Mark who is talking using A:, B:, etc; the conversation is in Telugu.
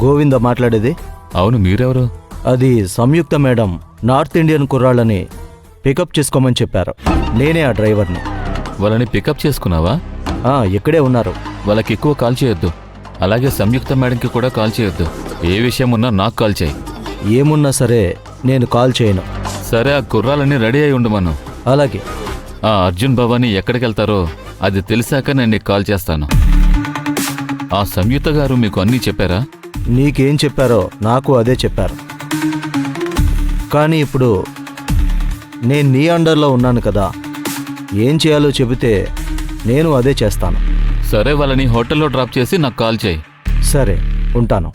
A: గోవింద మాట్లాడేది?
B: అవును, మీరెవరు?
A: అది సంయుక్త మేడం నార్త్ ఇండియన్ కుర్రాళ్ళని పికప్ చేసుకోమని చెప్పారు. నేనే ఆ డ్రైవర్ని.
B: వాళ్ళని పికప్ చేసుకున్నావా?
A: ఇక్కడే ఉన్నారు.
B: వాళ్ళకి ఎక్కువ కాల్ చేయొద్దు. అలాగే సంయుక్త మేడంకి కూడా కాల్ చేయొద్దు. ఏ విషయం ఉన్నా నాకు కాల్ చేయి.
A: ఏమున్నా సరే నేను కాల్ చేయను.
B: సరే, ఆ కుర్రాలని రెడీ అయి ఉండమను.
A: అలాగే.
B: ఆ అర్జున్ భవానీ ఎక్కడికి వెళ్తారో అది తెలిసాక నేను నీకు కాల్ చేస్తాను. ఆ సంయుక్త గారు మీకు అన్నీ చెప్పారా?
A: నీకేం చెప్పారో నాకు అదే చెప్పారు. కానీ ఇప్పుడు నేను నీ అండర్లో ఉన్నాను కదా, ఏం చేయాలో చెబితే నేను అదే చేస్తాను.
B: సరే, వాళ్ళని హోటల్లో డ్రాప్ చేసి నాకు కాల్ చేయి.
A: సరే, ఉంటాను.